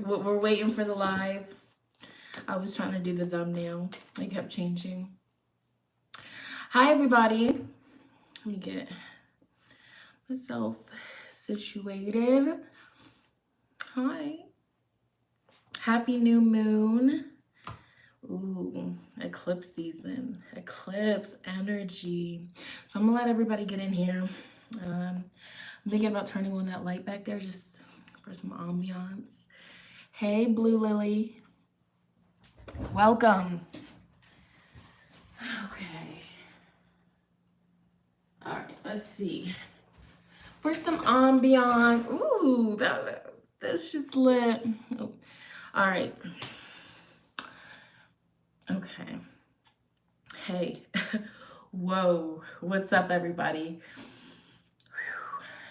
we're waiting for the live. I was trying to do the thumbnail. I kept changing. Hi, everybody. Let me get myself situated. Hi. Happy new moon. Ooh, eclipse season. Eclipse energy. So I'm gonna let everybody get in here. I'm thinking about turning on that light back there just for some ambiance. Hey, Blue Lily. Welcome. Okay. All right, let's see. For some ambiance. Ooh, that's just lit. Oh. All right. Okay. Hey. Whoa. What's up, everybody?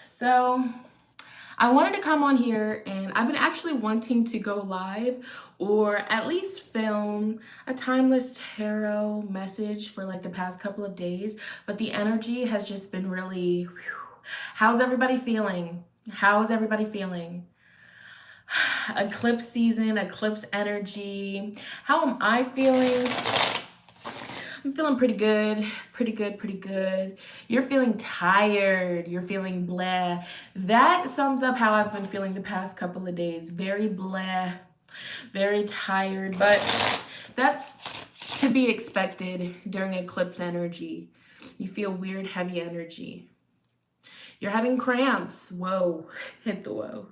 So I wanted to come on here, and I've been actually wanting to go live or at least film a timeless tarot message for like the past couple of days, but the energy has just been really, whew. How's everybody feeling? How's everybody feeling? Eclipse season, eclipse energy. How am I feeling? I'm feeling pretty good, pretty good, pretty good. You're feeling tired. You're feeling blah. That sums up how I've been feeling the past couple of days. Very blah, very tired, but that's to be expected during eclipse energy. You feel weird, heavy energy. You're having cramps. Whoa, hit the whoa.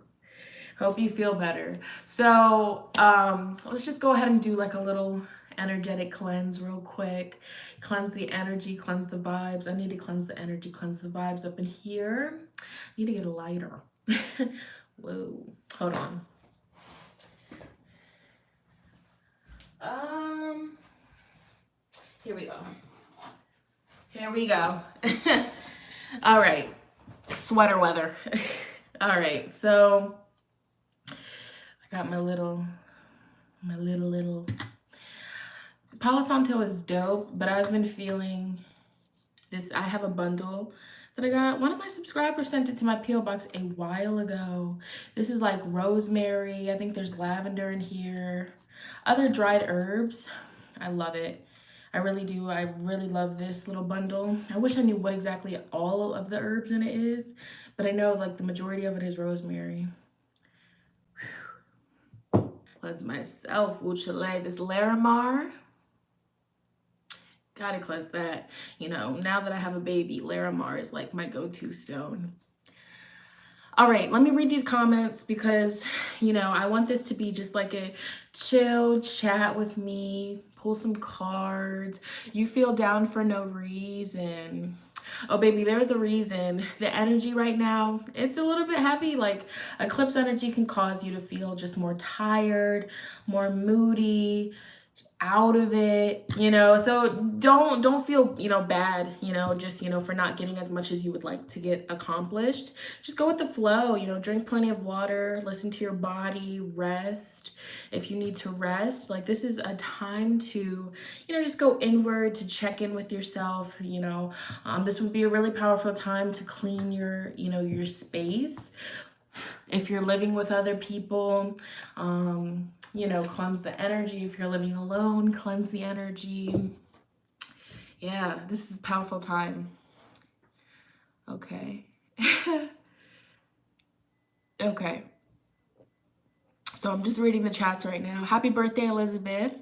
Hope you feel better. So let's just go ahead and do like a little energetic cleanse real quick. Cleanse the energy, cleanse the vibes. I need to cleanse the energy, cleanse the vibes up in here. I need to get a lighter. Whoa, hold on. Here we go. Here we go. All right, sweater weather. All right, so I got my little Palo Santo is dope, but I've been feeling this. I have a bundle that I got. One of my subscribers sent it to my P.O. box a while ago. This is like rosemary. I think there's lavender in here. Other dried herbs. I love it. I really do. I really love this little bundle. I wish I knew what exactly all of the herbs in it is, but I know like the majority of it is rosemary. Cleanse myself. Uchale. This Larimar. Gotta cleanse that. You know, now that I have a baby, Larimar is like my go-to stone. All right, let me read these comments because, you know, I want this to be just like a chill chat with me, pull some cards. You feel down for no reason. Oh, baby, there's a reason. The energy right now, it's a little bit heavy. Like eclipse energy can cause you to feel just more tired, more moody, out of it, you know, so don't feel, you know, bad, you know, just, you know, for not getting as much as you would like to get accomplished. Just go with the flow, you know, drink plenty of water, listen to your body, rest if you need to rest. Like this is a time to, you know, just go inward, to check in with yourself, you know. This would be a really powerful time to clean your, you know, your space. If you're living with other people, you know, cleanse the energy. If you're living alone, cleanse the energy. Yeah, this is a powerful time. Okay. Okay. So I'm just reading the chats right now. Happy birthday, Elizabeth.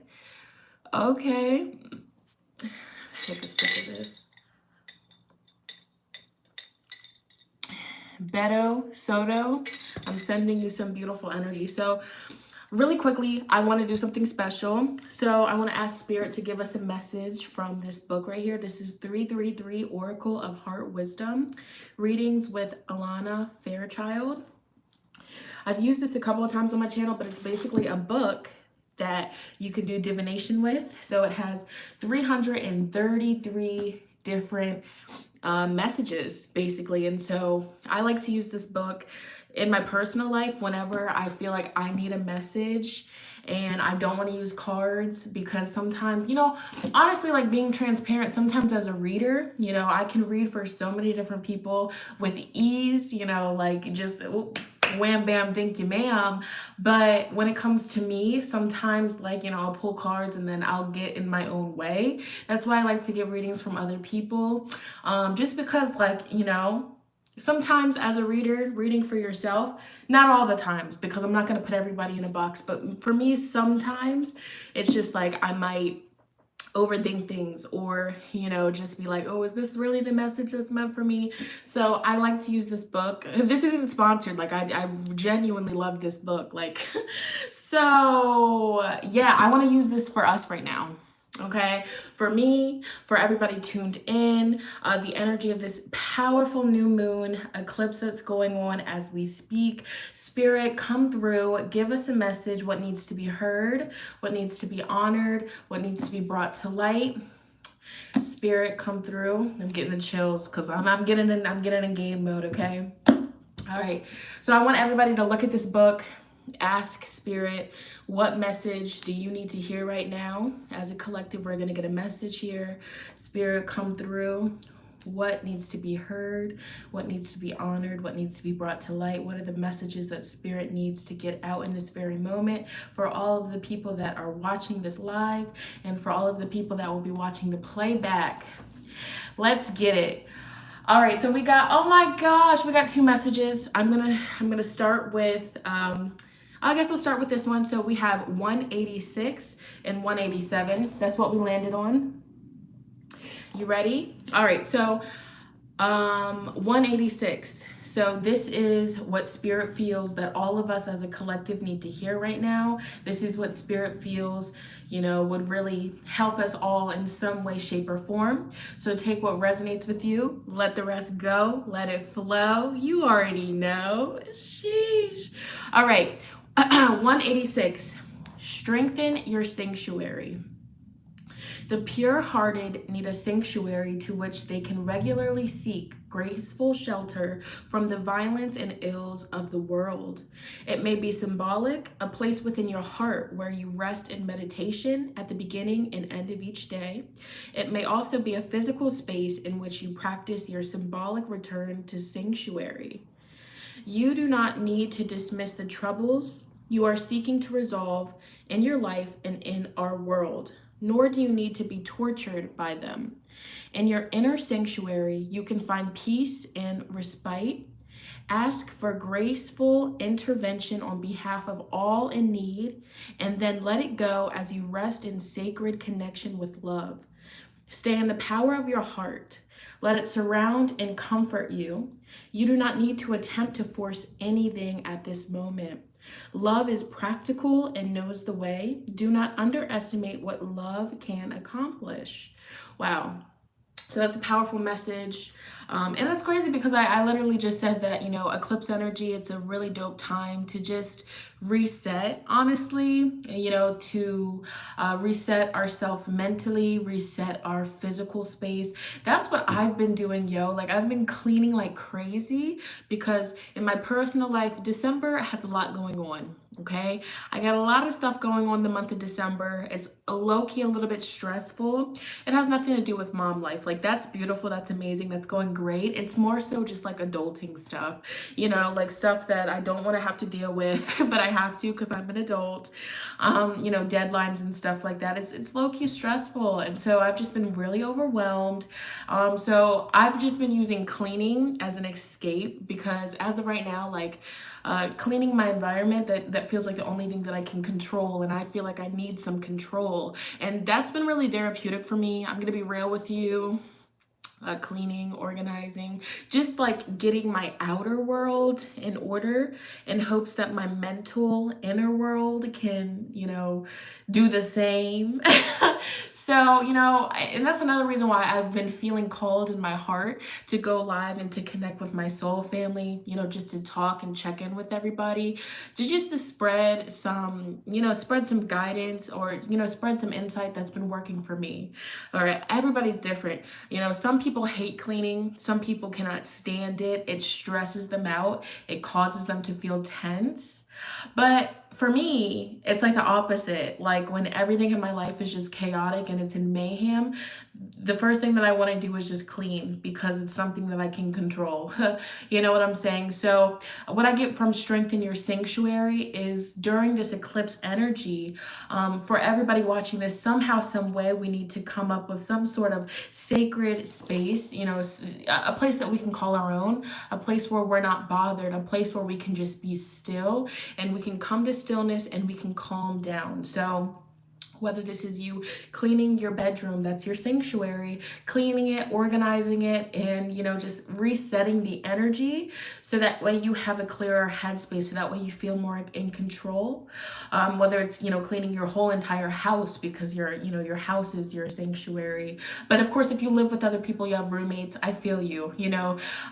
Okay. Take a sip of this. Beto Soto, I'm sending you some beautiful energy. So really quickly, I want to do something special. So I want to ask Spirit to give us a message from this book right here. This is 333 Oracle of Heart Wisdom, readings with Alana Fairchild. I've used this a couple of times on my channel, but it's basically a book that you could do divination with. So it has 333 different messages basically, and so I like to use this book in my personal life whenever I feel like I need a message and I don't want to use cards, because sometimes, you know, honestly, like being transparent, sometimes as a reader, you know, I can read for so many different people with ease, you know, like just wham bam thank you ma'am. But when it comes to me, sometimes, like, I'll pull cards and then I'll get in my own way. That's why I like to get readings from other people, just because, like, sometimes as a reader, reading for yourself, not all the times, because I'm not going to put everybody in a box, but for me, sometimes it's just like I might overthink things, or just be like, oh, is this really the message that's meant for me? So I like to use this book. This isn't sponsored, like I genuinely love this book, like so yeah, I want to use this for us right now. Okay, for me, for everybody tuned in, the energy of this powerful new moon eclipse that's going on as we speak. Spirit, come through, give us a message, what needs to be heard, what needs to be honored, what needs to be brought to light. Spirit, come through. I'm getting the chills because I'm getting in game mode, okay? All right, so I want everybody to look at this book. Ask Spirit, what message do you need to hear right now? As a collective, we're going to get a message here. Spirit, come through. What needs to be heard? What needs to be honored? What needs to be brought to light? What are the messages that Spirit needs to get out in this very moment for all of the people that are watching this live, and for all of the people that will be watching the playback? Let's get it. All right, so we got, oh my gosh, we got two messages. I'm gonna start with, I guess we'll start with this one. So we have 186 and 187. That's what we landed on. You ready? All right, so 186. So this is what Spirit feels that all of us as a collective need to hear right now. This is what Spirit feels, would really help us all in some way, shape, or form. So take what resonates with you, let the rest go, let it flow. You already know. Sheesh. All right, 186. Strengthen your sanctuary. The pure-hearted need a sanctuary to which they can regularly seek graceful shelter from the violence and ills of the world. It may be symbolic, a place within your heart where you rest in meditation at the beginning and end of each day. It may also be a physical space in which you practice your symbolic return to sanctuary. You do not need to dismiss the troubles you are seeking to resolve in your life and in our world, nor do you need to be tortured by them. In your inner sanctuary, you can find peace and respite. Ask for graceful intervention on behalf of all in need, and then let it go as you rest in sacred connection with love. Stay in the power of your heart. Let it surround and comfort you. You do not need to attempt to force anything at this moment. Love is practical and knows the way. Do not underestimate what love can accomplish. Wow. So that's a powerful message. And that's crazy because I literally just said that, eclipse energy, it's a really dope time to just reset, honestly, to reset ourselves mentally, reset our physical space. That's what I've been doing, Like, I've been cleaning like crazy because in my personal life, December has a lot going on. Okay, I got a lot of stuff going on the month of December. It's low-key a little bit stressful. It has nothing to do with mom life. Like, that's beautiful, that's amazing, that's going great. It's more so just like adulting stuff, like stuff that I don't want to have to deal with, but I have to because I'm an adult. Deadlines and stuff like that. It's low-key stressful, and so I've just been really overwhelmed. So I've just been using cleaning as an escape because as of right now, like, cleaning my environment, that feels like the only thing that I can control, and I feel like I need some control, and that's been really therapeutic for me. I'm gonna be real with you. Cleaning, organizing, just like getting my outer world in order in hopes that my mental inner world can, do the same. So, and that's another reason why I've been feeling called in my heart to go live and to connect with my soul family, just to talk and check in with everybody, to spread some, spread some guidance or, spread some insight that's been working for me. All right, everybody's different. Some people hate cleaning. Some people cannot stand it. It stresses them out. It causes them to feel tense. But For me, it's like the opposite. Like when everything in my life is just chaotic and it's in mayhem, the first thing that I want to do is just clean because it's something that I can control. You know what I'm saying? So, what I get from Strength in Your Sanctuary is during this eclipse energy, for everybody watching this, somehow, some way, we need to come up with some sort of sacred space, you know, a place that we can call our own, a place where we're not bothered, a place where we can just be still and we can come to stillness and we can calm down. So, whether this is you cleaning your bedroom, that's your sanctuary, cleaning it, organizing it, and just resetting the energy so that way you have a clearer headspace, so that way you feel more in control. Whether it's cleaning your whole entire house because your house is your sanctuary. But of course, if you live with other people, you have roommates, I feel you.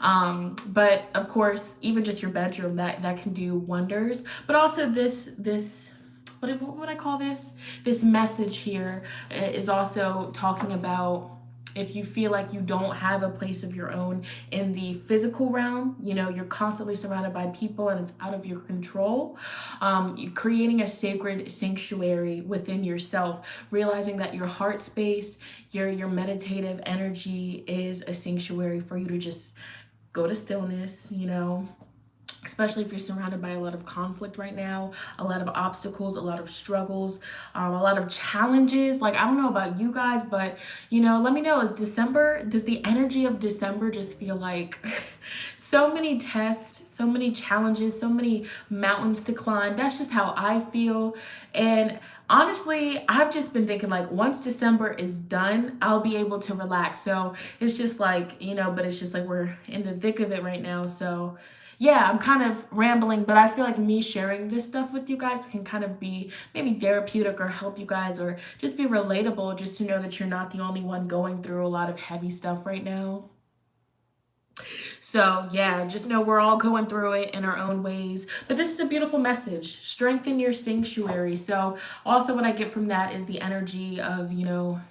But of course, even just your bedroom, that can do wonders. But also this what would I call this? This message here is also talking about if you feel like you don't have a place of your own in the physical realm, you're constantly surrounded by people and it's out of your control. You're creating a sacred sanctuary within yourself, realizing that your heart space, your meditative energy is a sanctuary for you to just go to stillness, especially if you're surrounded by a lot of conflict right now, a lot of obstacles, a lot of struggles, a lot of challenges. Like, I don't know about you guys, but, let me know, does the energy of December just feel like so many tests, so many challenges, so many mountains to climb? That's just how I feel. And honestly, I've just been thinking like once December is done, I'll be able to relax. So it's just like, but it's just like we're in the thick of it right now. So yeah, I'm kind of rambling, but I feel like me sharing this stuff with you guys can kind of be maybe therapeutic or help you guys or just be relatable, just to know that you're not the only one going through a lot of heavy stuff right now. So, yeah, just know we're all going through it in our own ways. But this is a beautiful message. Strengthen your sanctuary. So, also, what I get from that is the energy of,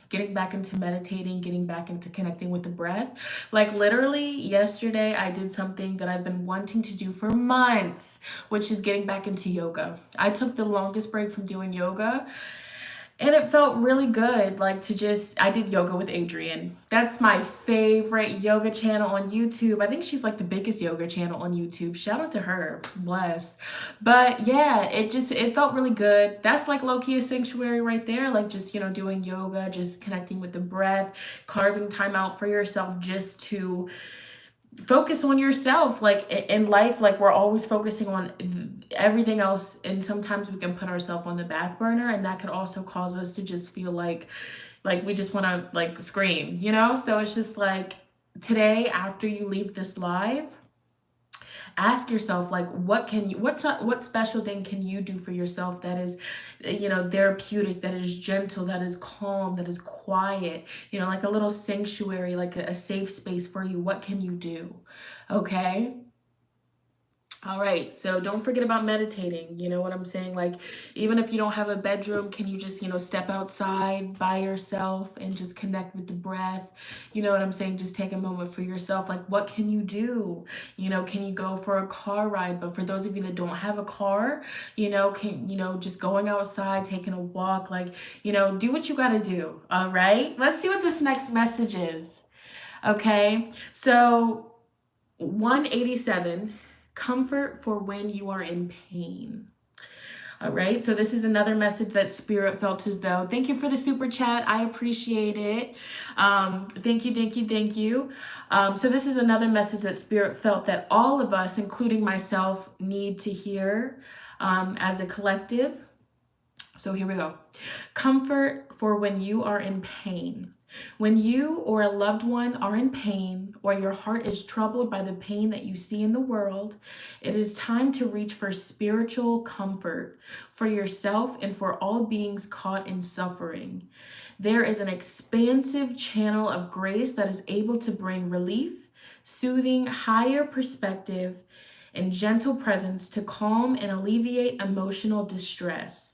getting back into meditating, getting back into connecting with the breath. Like, literally, yesterday, I did something that I've been wanting to do for months, which is getting back into yoga. I took the longest break from doing yoga. And it felt really good, like I did yoga with Adriene. That's my favorite yoga channel on YouTube. I think she's like the biggest yoga channel on YouTube. Shout out to her, bless. But yeah, it felt really good. That's like low-key a sanctuary right there. Like just, doing yoga, just connecting with the breath, carving time out for yourself just to focus on yourself. Like in life, like we're always focusing on everything else, and sometimes we can put ourselves on the back burner, and that could also cause us to just feel like we just want to like scream, so it's just like today after you leave this live, ask yourself like what special thing can you do for yourself that is therapeutic, that is gentle, that is calm, that is quiet, like a little sanctuary, like a safe space for you. What can you do? Okay. All right, so don't forget about meditating. You know what I'm saying? Like, even if you don't have a bedroom, can you just, step outside by yourself and just connect with the breath? You know what I'm saying? Just take a moment for yourself. Like, what can you do? Can you go for a car ride? But for those of you that don't have a car, just going outside, taking a walk, like, do what you got to do. All right, let's see what this next message is. Okay, so 187. Comfort for when you are in pain. All right, so this is another message that Spirit felt as though. Thank you for the super chat. I appreciate it. Thank you, thank you, thank you. So this is another message that Spirit felt that all of us, including myself, need to hear as a collective. So here we go. Comfort for when you are in pain. When you or a loved one are in pain, or your heart is troubled by the pain that you see in the world, it is time to reach for spiritual comfort for yourself and for all beings caught in suffering. There is an expansive channel of grace that is able to bring relief, soothing, higher perspective, and gentle presence to calm and alleviate emotional distress.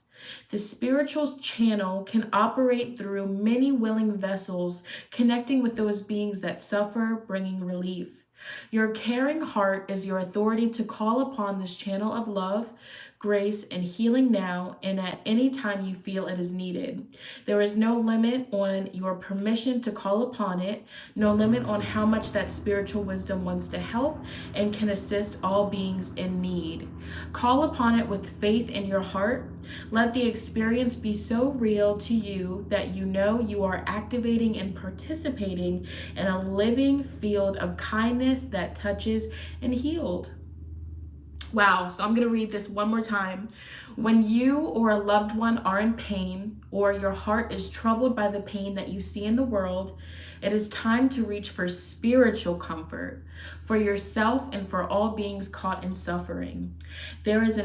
The spiritual channel can operate through many willing vessels, connecting with those beings that suffer, bringing relief. Your caring heart is your authority to call upon this channel of love, grace, and healing now and at any time you feel it is needed. There is no limit on your permission to call upon it, no limit on how much that spiritual wisdom wants to help and can assist all beings in need. Call upon it with faith in your heart. Let the experience be so real to you that you know you are activating and participating in a living field of kindness that touches and healed. Wow, so I'm going to read this one more time. When you or a loved one are in pain, or your heart is troubled by the pain that you see in the world, it is time to reach for spiritual comfort for yourself and for all beings caught in suffering. There is an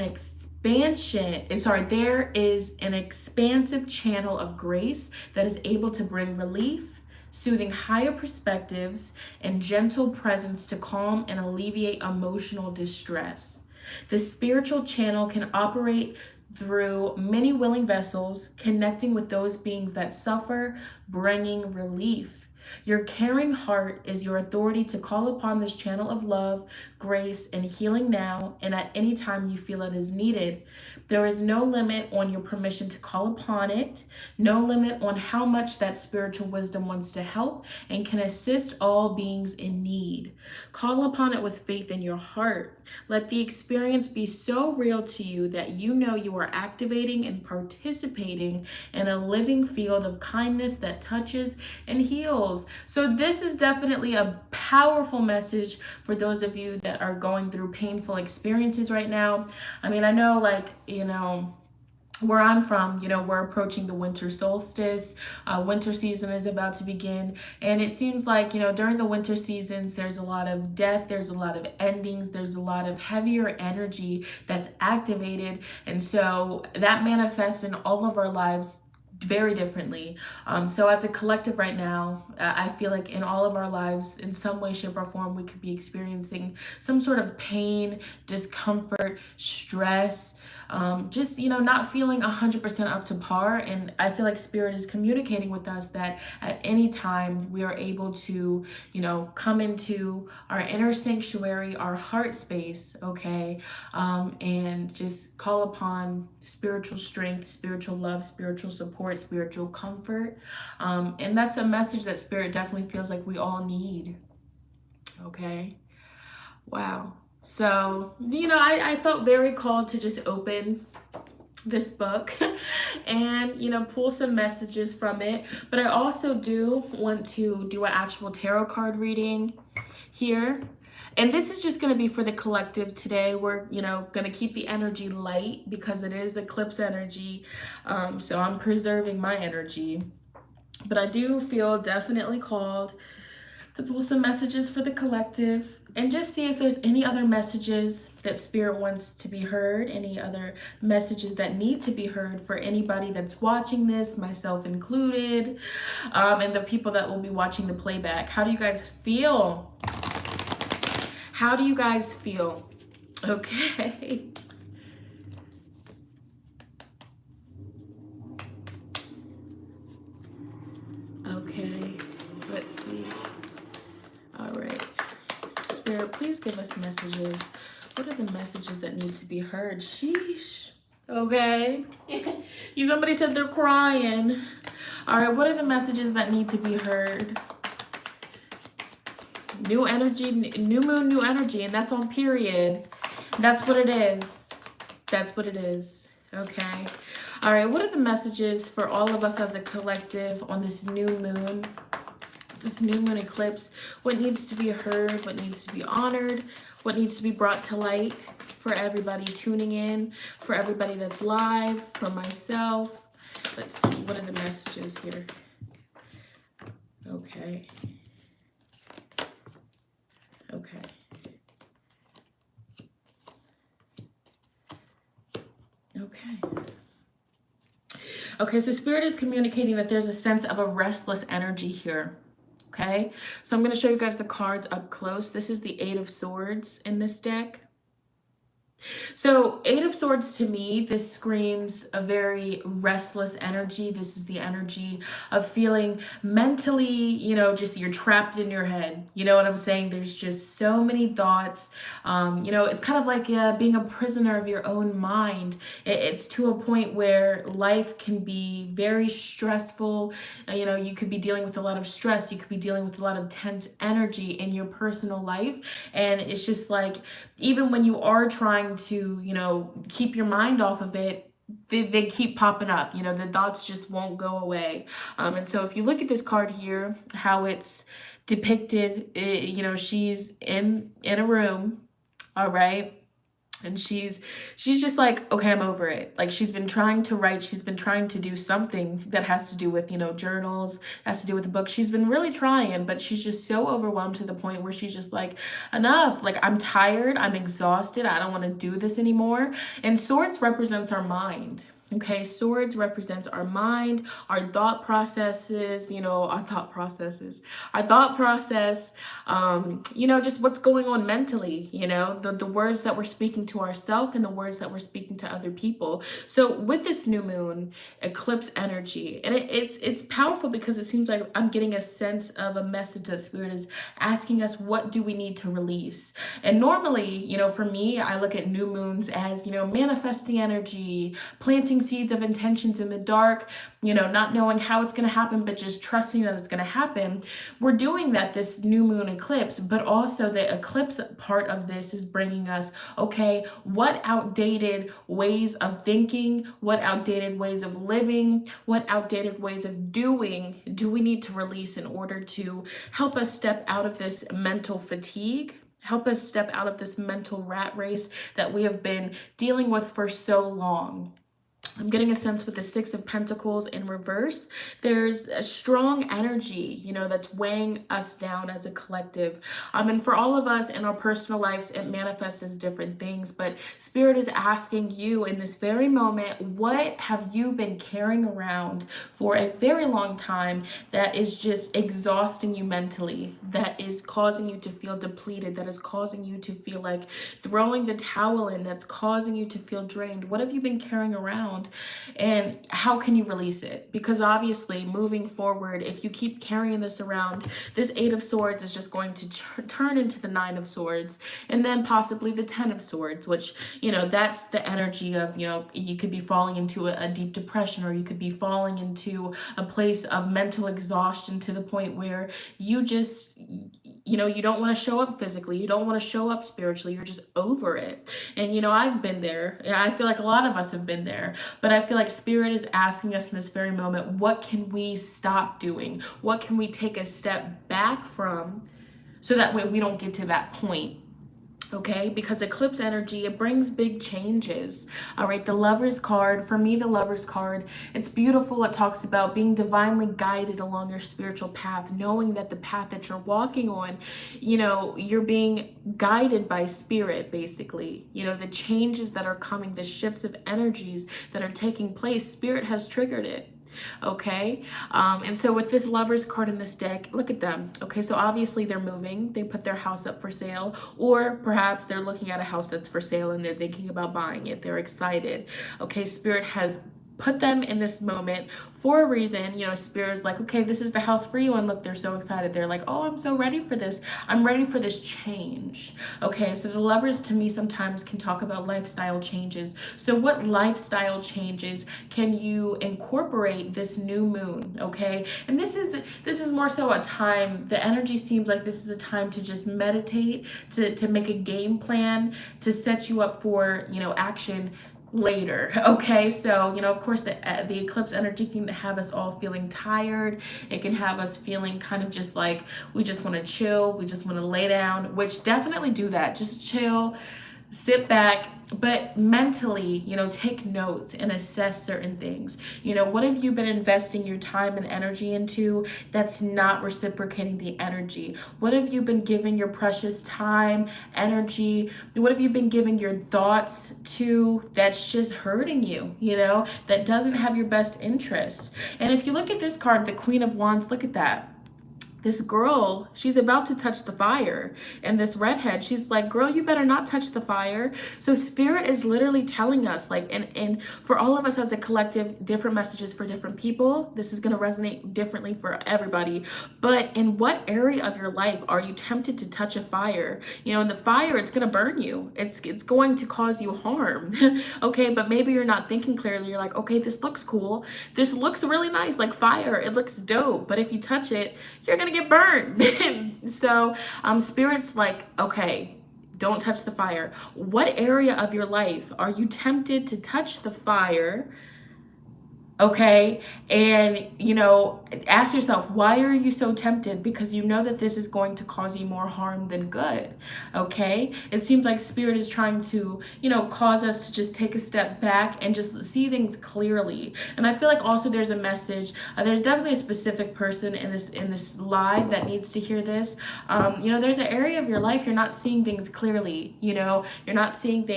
expansive channel of grace that is able to bring relief, soothing higher perspectives, and gentle presence to calm and alleviate emotional distress. The spiritual channel can operate through many willing vessels, connecting with those beings that suffer, bringing relief. Your caring heart is your authority to call upon this channel of love, grace, and healing now and at any time you feel it is needed. There is no limit on your permission to call upon it, no limit on how much that spiritual wisdom wants to help and can assist all beings in need. Call upon it with faith in your heart. Let the experience be so real to you that you know you are activating and participating in a living field of kindness that touches and heals. So this is definitely a powerful message for those of you that are going through painful experiences right now. I mean, I know, like, where I'm from, we're approaching the winter solstice. Winter season is about to begin. And it seems like, during the winter seasons, there's a lot of death, there's a lot of endings, there's a lot of heavier energy that's activated. And so that manifests in all of our lives very differently. So as a collective right now, I feel like in all of our lives, in some way, shape, or form, we could be experiencing some sort of pain, discomfort, stress, just, not feeling 100% up to par. And I feel like Spirit is communicating with us that at any time we are able to, come into our inner sanctuary, our heart space, okay, and just call upon spiritual strength, spiritual love, spiritual support, spiritual comfort. And that's a message that Spirit definitely feels like we all need. Okay. Wow. So, I felt very called to just open this book and, pull some messages from it. But I also do want to do an actual tarot card reading here. And this is just going to be for the collective today. We're, going to keep the energy light because it is eclipse energy. So I'm preserving my energy. But I do feel definitely called to pull some messages for the collective and just see if there's any other messages that Spirit wants to be heard, any other messages that need to be heard for anybody that's watching this, myself included, and the people that will be watching the playback. How do you guys feel? How do you guys feel? Okay. Okay, let's see. All right. Spirit, please give us messages. What are the messages that need to be heard? Sheesh. Okay. Somebody said they're crying. All right, what are the messages that need to be heard? New energy, new moon, new energy, and that's on period. That's what it is. That's what it is. Okay. All right, what are the messages for all of us as a collective on this new moon? This new moon eclipse? What needs to be heard? What needs to be honored? What needs to be brought to light for everybody tuning in? For everybody that's live? For myself? Let's see. What are the messages here? Okay. Okay. Okay. Okay, so Spirit is communicating that there's a sense of a restless energy here. Okay, so I'm going to show you guys the cards up close. This is the Eight of Swords in this deck. So, Eight of Swords to me, this screams a very restless energy. This is the energy of feeling mentally, just you're trapped in your head. You know what I'm saying? There's just so many thoughts. It's kind of like being a prisoner of your own mind. It's to a point where life can be very stressful. You could be dealing with a lot of stress. You could be dealing with a lot of tense energy in your personal life. And it's just like, even when you are trying to, keep your mind off of it, they keep popping up. The thoughts just won't go away. And so if you look at this card here, how it's depicted, she's in a room, all right, and she's just like, okay, I'm over it. Like, she's been trying to write, she's been trying to do something that has to do with, journals, has to do with the book. She's been really trying, but she's just so overwhelmed to the point where she's just like, enough. Like, I'm tired, I'm exhausted, I don't want to do this anymore. And swords represents our mind. Okay, swords represents our mind, our thought processes, our thought process, just what's going on mentally, the words that we're speaking to ourselves and the words that we're speaking to other people. So with this new moon eclipse energy, and it's powerful because it seems like I'm getting a sense of a message that Spirit is asking us, what do we need to release? And normally, for me, I look at new moons as, manifesting energy, planting seeds of intentions in the dark, not knowing how it's going to happen, but just trusting that it's going to happen. We're doing that this new moon eclipse, but also the eclipse part of this is bringing us, okay, what outdated ways of thinking, what outdated ways of living, what outdated ways of doing do we need to release in order to help us step out of this mental fatigue? Help us step out of this mental rat race that we have been dealing with for so long. I'm getting a sense with the Six of Pentacles in reverse. There's a strong energy, that's weighing us down as a collective. And for all of us in our personal lives, it manifests as different things. But Spirit is asking you in this very moment, what have you been carrying around for a very long time that is just exhausting you mentally, that is causing you to feel depleted, that is causing you to feel like throwing the towel in, that's causing you to feel drained? What have you been carrying around? And how can you release it? Because obviously moving forward, if you keep carrying this around, this Eight of Swords is just going to turn into the Nine of Swords, and then possibly the Ten of Swords, which, that's the energy of, you could be falling into a deep depression, or you could be falling into a place of mental exhaustion to the point where you just, you don't want to show up physically, you don't want to show up spiritually, you're just over it. And I've been there, and I feel like a lot of us have been there. But I feel like Spirit is asking us in this very moment, what can we stop doing? What can we take a step back from so that way we don't get to that point? Okay, because eclipse energy, it brings big changes. All right, the Lover's card, for me, the Lover's card, it's beautiful. It talks about being divinely guided along your spiritual path, knowing that the path that you're walking on, you're being guided by Spirit, basically. The changes that are coming, the shifts of energies that are taking place, Spirit has triggered it. Okay, and so with this Lover's card in this deck, look at them. Okay, so obviously they're moving, they put their house up for sale, or perhaps they're looking at a house that's for sale and they're thinking about buying it, they're excited. Okay, Spirit has put them in this moment for a reason. Spirit's like, okay, this is the house for you. And look, they're so excited. They're like, oh, I'm so ready for this. I'm ready for this change. Okay, so the Lovers to me sometimes can talk about lifestyle changes. So what lifestyle changes can you incorporate this new moon? Okay, and this is more so a time, the energy seems like this is a time to just meditate, to make a game plan, to set you up for, action later. Okay, so of course the eclipse energy can have us all feeling tired. It can have us feeling kind of just like we just want to chill, we just want to lay down, which definitely do that. Just chill, sit back, but mentally, take notes and assess certain things. What have you been investing your time and energy into that's not reciprocating the energy? What have you been giving your precious time, energy? What have you been giving your thoughts to that's just hurting you, that doesn't have your best interest? And if you look at this card, the Queen of Wands, look at that. this girl, she's about to touch the fire. And this redhead, she's like, girl, you better not touch the fire. So spirit is literally telling us, like, and for all of us as a collective, different messages for different people. This is going to resonate differently for everybody. But in what area of your life are you tempted to touch a fire? You know, in the fire, it's going to burn you. It's going to cause you harm. Okay, but maybe you're not thinking clearly. You're like, okay, this looks cool. This looks really nice, like fire. It looks dope. But if you touch it, you're going to get burned. So spirit's like, okay, don't touch the fire. What area of your life are you tempted to touch the fire? Okay, and you know, ask yourself, why are you so tempted? Because you know that this is going to cause you more harm than good. Okay, it seems like spirit is trying to, you know, cause us to just take a step back and just see things clearly. And I feel like also there's a message. There's definitely a specific person in this live that needs to hear this. You know, there's an area of your life you're not seeing things clearly. You know, you're not seeing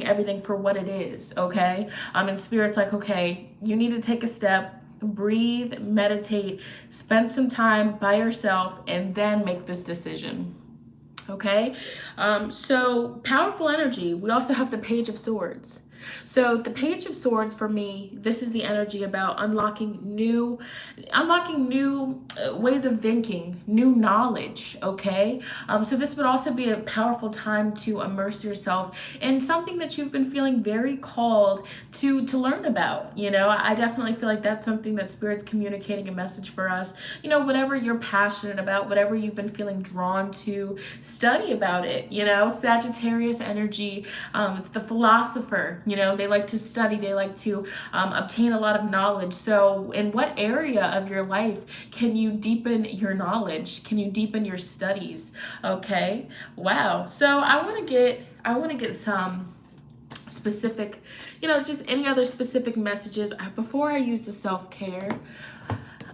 everything for what it is. Okay, and spirit's like, okay, you need to take a step, breathe, meditate, spend some time by yourself, and then make this decision. Okay, so powerful energy. We also have the Page of Swords. So the Page of Swords, for me, this is the energy about unlocking new ways of thinking, new knowledge. Okay, so this would also be a powerful time to immerse yourself in something that you've been feeling very called to learn about. You know, I definitely feel like that's something that Spirit's communicating a message for us. You know, whatever you're passionate about, whatever you've been feeling drawn to, study about it. You know, Sagittarius energy, it's the philosopher. You know, they like to study, they like to obtain a lot of knowledge. So in what area of your life can you deepen your knowledge? Can you deepen your studies? Okay, wow. So I want to get some specific, you know, just any other specific messages. Before I use the self-care,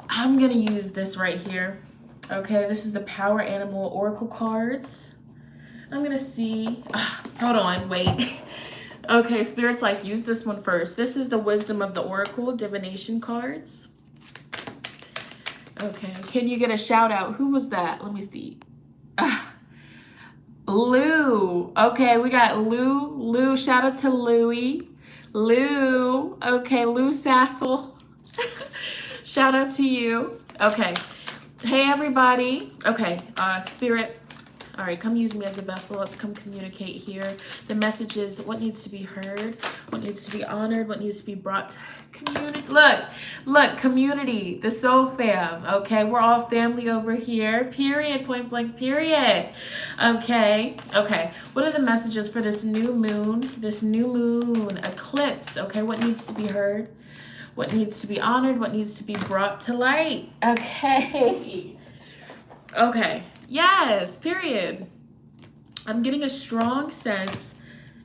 I'm going to use this right here. Okay, this is the Power Animal Oracle cards. I'm going to see, hold on, wait. Okay, Spirit's like, use this one first. This is the Wisdom of the Oracle Divination cards. Okay, can you get a shout out? Who was that? Let me see. Lou. Okay, we got Lou. Lou, shout out to Louie. Lou. Okay, Lou Sassel. Shout out to you. Okay. Hey, everybody. Okay, Spirit. All right, come use me as a vessel. Let's come communicate here. The message is what needs to be heard, what needs to be honored, what needs to be brought to community. Look, community, the soul fam, okay? We're all family over here, period, point blank, period. Okay. What are the messages for this new moon eclipse, okay? What needs to be heard? What needs to be honored? What needs to be brought to light? Okay. Yes, period. I'm getting a strong sense.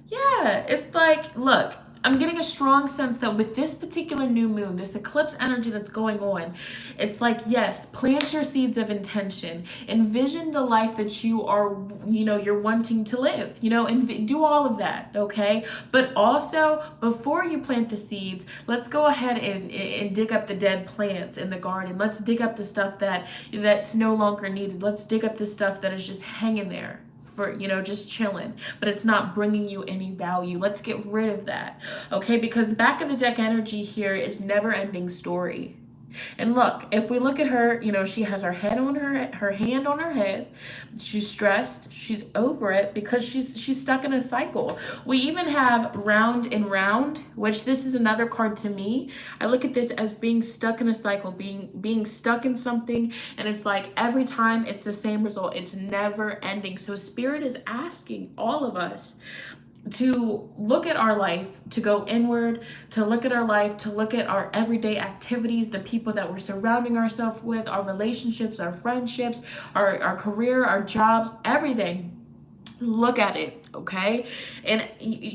Yeah, it's like, look, I'm getting a strong sense that with this particular new moon, this eclipse energy that's going on, it's like, yes, plant your seeds of intention. Envision the life that you are, you know, you're wanting to live, you know, and do all of that, okay? But also, before you plant the seeds, let's go ahead and dig up the dead plants in the garden. Let's dig up the stuff that's no longer needed. Let's dig up the stuff that is just hanging there. For, you know, just chilling, but it's not bringing you any value. Let's get rid of that, okay? Because back of the deck energy here is never ending story. And look, if we look at her, you know, she has her hand on her head. She's stressed. She's over it because she's stuck in a cycle. We even have round and round, which this is another card to me. I look at this as being stuck in a cycle, being stuck in something, and it's like every time it's the same result. It's never ending. So Spirit is asking all of us to look at our life, to go inward, to look at our life, to look at our everyday activities, the people that we're surrounding ourselves with, our relationships, our friendships, our career, our jobs, everything. Look at it, okay? And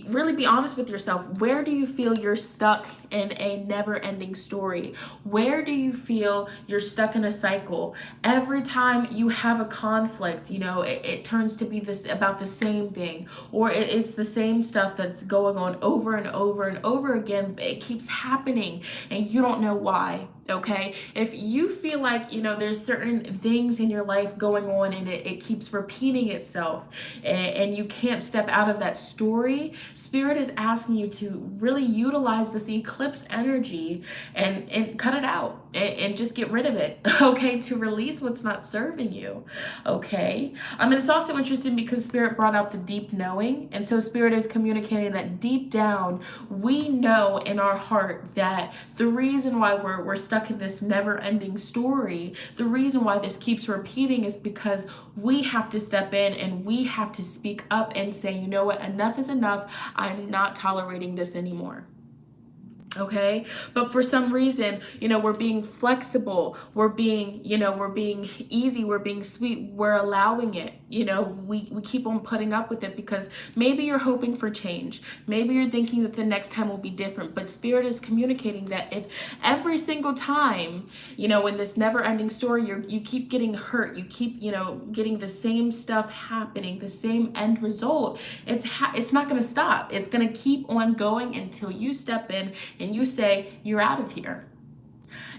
really be honest with yourself. Where do you feel you're stuck in a never-ending story? Where do you feel you're stuck in a cycle? Every time you have a conflict, you know, it turns to be this about the same thing, or it's the same stuff that's going on over and over and over again. It keeps happening, and you don't know why. Okay, if you feel like there's certain things in your life going on and it keeps repeating itself, and you can't step out of that story, Spirit is asking you to really utilize this eclipse energy and cut it out, and just get rid of it. Okay, to release what's not serving you. Okay, I mean, it's also interesting because Spirit brought out the deep knowing, and so Spirit is communicating that deep down we know in our heart that the reason why we're stuck in this never-ending story, the reason why this keeps repeating, is because we have to step in and we have to speak up and say, you know what, enough is enough. I'm not tolerating this anymore. Okay, but for some reason, we're being flexible, we're being easy, we're being sweet, we're allowing it. We keep on putting up with it because maybe you're hoping for change, maybe you're thinking that the next time will be different, but Spirit is communicating that if every single time, in this never-ending story, you keep getting hurt, you keep getting the same stuff happening, the same end result, it's not going to stop. It's going to keep on going until you step in and you say, you're out of here.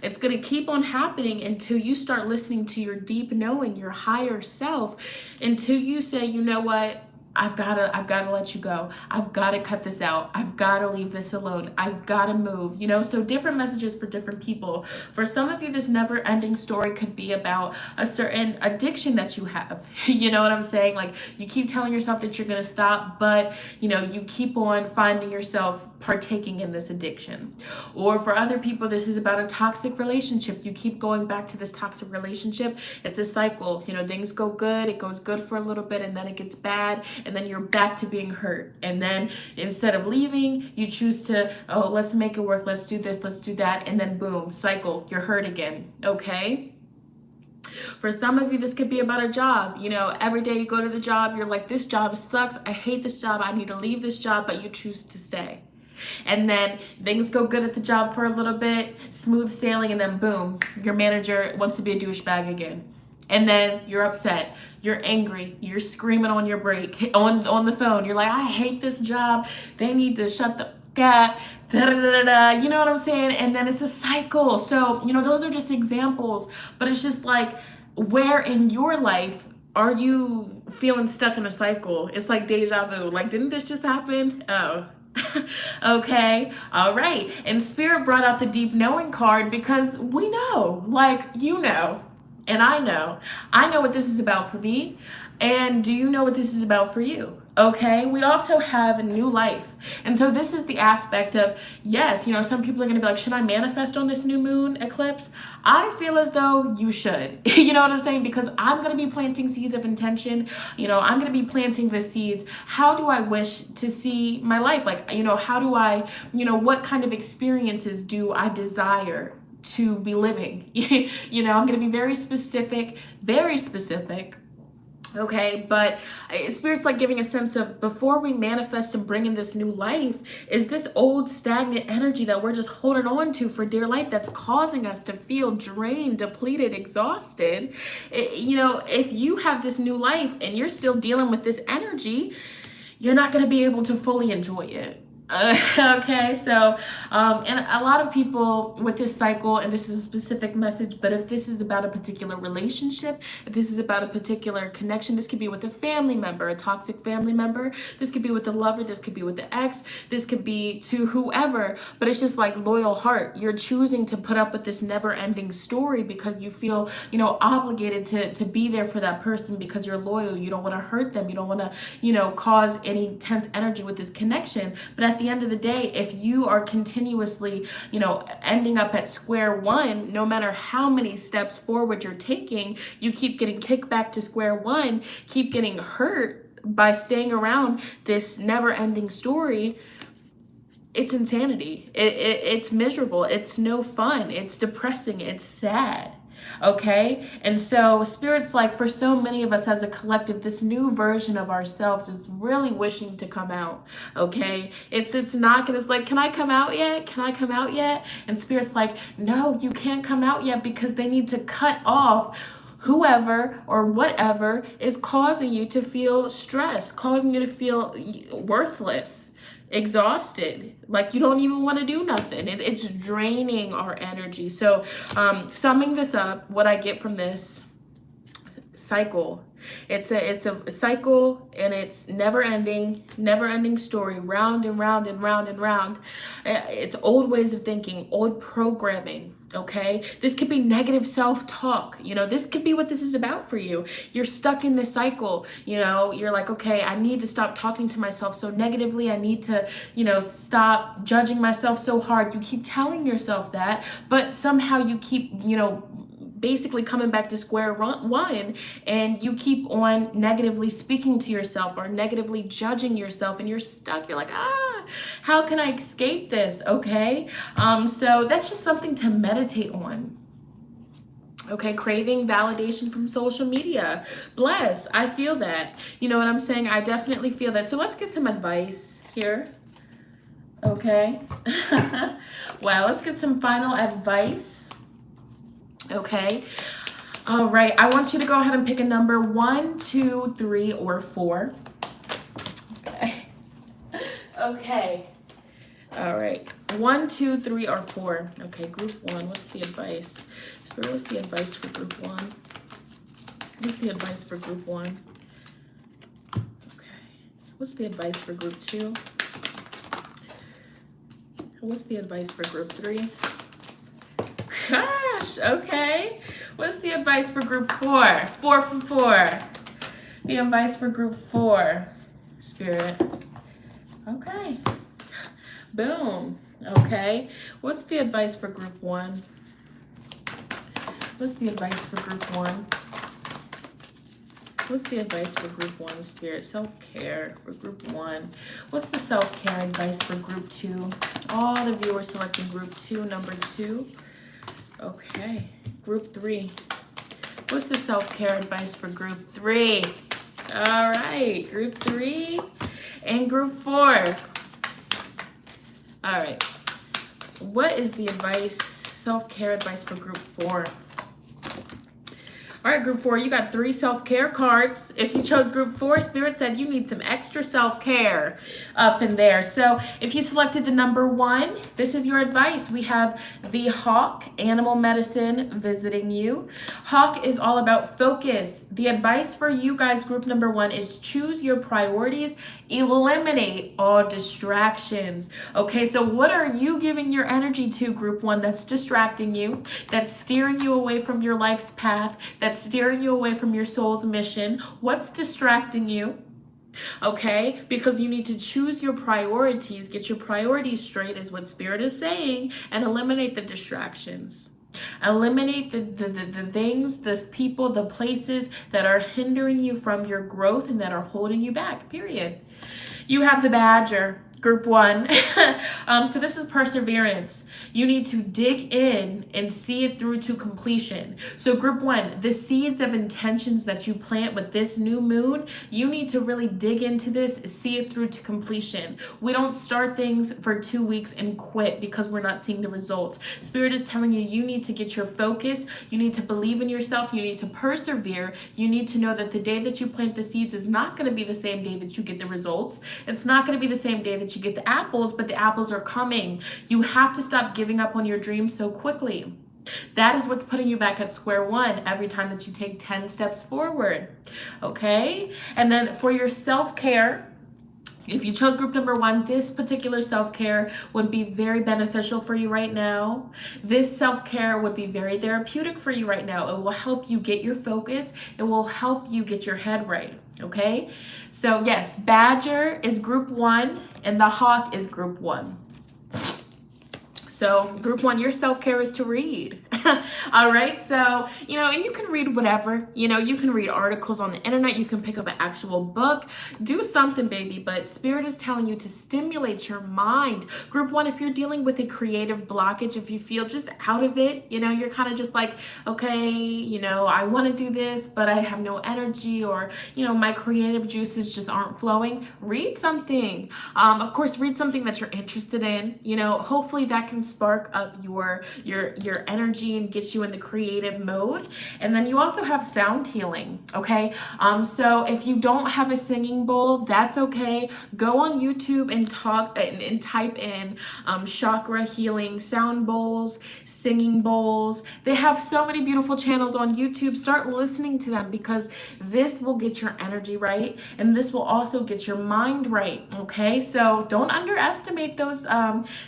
It's going to keep on happening until you start listening to your deep knowing, your higher self, until you say, you know what? I've got to let you go. I've got to cut this out. I've got to leave this alone. I've got to move, so different messages for different people. For some of you, this never ending story could be about a certain addiction that you have. You know what I'm saying? Like, you keep telling yourself that you're going to stop, but you keep on finding yourself partaking in this addiction. Or for other people, this is about a toxic relationship. You keep going back to this toxic relationship. It's a cycle. Things go good. It goes good for a little bit and then it gets bad. And then you're back to being hurt. And then instead of leaving, you choose to, oh, let's make it work. Let's do this. Let's do that. And then boom, cycle. You're hurt again. Okay? For some of you, this could be about a job. Every day you go to the job, you're like, this job sucks. I hate this job. I need to leave this job, but you choose to stay. And then things go good at the job for a little bit, smooth sailing, and then boom, your manager wants to be a douchebag again. And then you're upset, you're angry, you're screaming on your break, on the phone. You're like, I hate this job. They need to shut the up. You know what I'm saying? And then it's a cycle. So, those are just examples. But it's just like, where in your life are you feeling stuck in a cycle? It's like deja vu. Like, didn't this just happen? Oh. Okay, all right. And Spirit brought out the deep knowing card because we know, and I know what this is about for me. And do you know what this is about for you? Okay, we also have a new life. And so this is the aspect of, yes, some people are going to be like, should I manifest on this new moon eclipse? I feel as though you should. You know what I'm saying? Because I'm going to be planting seeds of intention. I'm going to be planting the seeds. How do I wish to see my life? Like, how do I, what kind of experiences do I desire to be living? I'm going to be very specific. Okay, but Spirit's like giving a sense of, before we manifest and bring in this new life, is this old stagnant energy that we're just holding on to for dear life that's causing us to feel drained, depleted, exhausted. If you have this new life and you're still dealing with this energy, you're not going to be able to fully enjoy it. Okay, so and a lot of people with this cycle, and this is a specific message, but if this is about a particular relationship, if this is about a particular connection, this could be with a family member, a toxic family member, this could be with a lover, this could be with the ex, this could be to whoever, but it's just like loyal heart. You're choosing to put up with this never-ending story because you feel, obligated to be there for that person because you're loyal. You don't want to hurt them. You don't want to, cause any tense energy with this connection. But at the end of the day, if you are continuously, ending up at square one, no matter how many steps forward you're taking, you keep getting kicked back to square one, keep getting hurt by staying around this never-ending story. It's insanity. It's miserable. It's no fun. It's depressing. It's sad. Okay, and so Spirit's like, for so many of us as a collective, this new version of ourselves is really wishing to come out. Okay, it's not gonna, it's like, can I come out yet? Can I come out yet? And Spirit's like, no, you can't come out yet because they need to cut off whoever or whatever is causing you to feel stress, causing you to feel worthless. exhausted, like you don't even want to do nothing. It's draining our energy. So summing this up, what I get from this cycle, it's a cycle, and it's never ending story, round and round and round and round. It's old ways of thinking, old programming. Okay, this could be negative self-talk. This could be what this is about for you. You're stuck in this cycle. You're like, okay, I need to stop talking to myself so negatively. I need to stop judging myself so hard. You keep telling yourself that, but somehow you keep basically coming back to square one, and you keep on negatively speaking to yourself or negatively judging yourself, and you're stuck. You're like, how can I escape this? Okay, so that's just something to meditate on. Okay, craving validation from social media. Bless, I feel that. You know what I'm saying? I definitely feel that. So let's get some advice here. Okay. Wow, let's get some final advice. Okay. All right. I want you to go ahead and pick a number 1, 2, 3, or 4. Okay. Okay. All right. 1, 2, 3, or 4. Okay. Group 1. What's the advice? Spirit, what's the advice for group 1? What's the advice for group 1? Okay. What's the advice for group 2? What's the advice for group 3? Gosh, okay. What's the advice for group 4? 4 for 4. The advice for group 4. Spirit. Okay. Boom. Okay. What's the advice for group 1? What's the advice for group 1? What's the advice for group 1, Spirit? Self-care for group 1. What's the self-care advice for group 2? All the viewers selecting group 2, number 2. Okay, group 3. What's the self-care advice for group 3? All right, group 3 and group 4. All right, what is the advice, self-care advice for group 4? All right, group 4, you got 3 self-care cards. If you chose group 4, Spirit said you need some extra self-care up in there. So if you selected the number 1, this is your advice. We have the Hawk, animal medicine, visiting you. Hawk is all about focus. The advice for you guys, group number 1, is choose your priorities, eliminate all distractions. Okay, so what are you giving your energy to, group 1, that's distracting you, that's steering you away from your life's path, that's steering you away from your soul's mission? What's distracting you? Okay, because you need to choose your priorities, get your priorities straight is what Spirit is saying, and eliminate the distractions. Eliminate the things, the people, the places that are hindering you from your growth and that are holding you back, period. You have the Badger, group 1. So this is perseverance. You need to dig in and see it through to completion. So group 1, the seeds of intentions that you plant with this new moon, you need to really dig into this, see it through to completion. We don't start things for 2 weeks and quit because we're not seeing the results. Spirit is telling you, you need to get your focus. You need to believe in yourself. You need to persevere. You need to know that the day that you plant the seeds is not going to be the same day that you get the results. It's not going to be the same day that you get the apples, but the apples are coming. You have to stop giving up on your dreams so quickly. That is what's putting you back at square one every time that you take 10 steps forward. Okay? And then for your self-care, if you chose group number 1, this particular self-care would be very beneficial for you right now. This self-care would be very therapeutic for you right now. It will help you get your focus. It will help you get your head right. Okay? So yes, Badger is group 1 and the Hawk is group 1. So group 1, your self-care is to read. All right. So, and you can read whatever, you can read articles on the internet. You can pick up an actual book, do something, baby. But Spirit is telling you to stimulate your mind. Group 1, if you're dealing with a creative blockage, if you feel just out of it, you're kind of just like, okay, I want to do this, but I have no energy, or, my creative juices just aren't flowing. Read something. Of course, read something that you're interested in. Hopefully that can spark up your energy energy and get you in the creative mode. And then you also have sound healing, okay? So if you don't have a singing bowl, that's okay. Go on YouTube and type in chakra healing sound bowls, singing bowls. They have so many beautiful channels on YouTube. Start listening to them, because this will get your energy right, and this will also get your mind right, okay? So don't underestimate those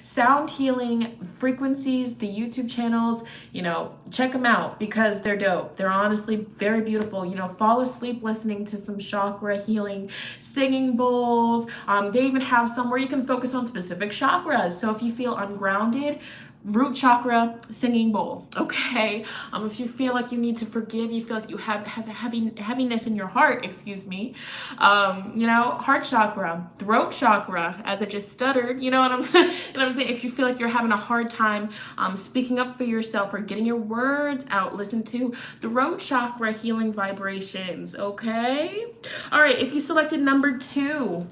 sound healing frequencies, the YouTube channels. You know, check them out because they're dope. They're honestly very beautiful. You know, fall asleep listening to some chakra healing singing bowls. They even have some where you can focus on specific chakras. So if you feel ungrounded, root chakra singing bowl, okay? If you feel like you need to forgive, you feel like you have heaviness in your heart, excuse me, you know, heart chakra, throat chakra, as I just stuttered, you know what I'm saying? If you feel like you're having a hard time speaking up for yourself or getting your words out, listen to the throat chakra healing vibrations, okay? All right, if you selected number 2,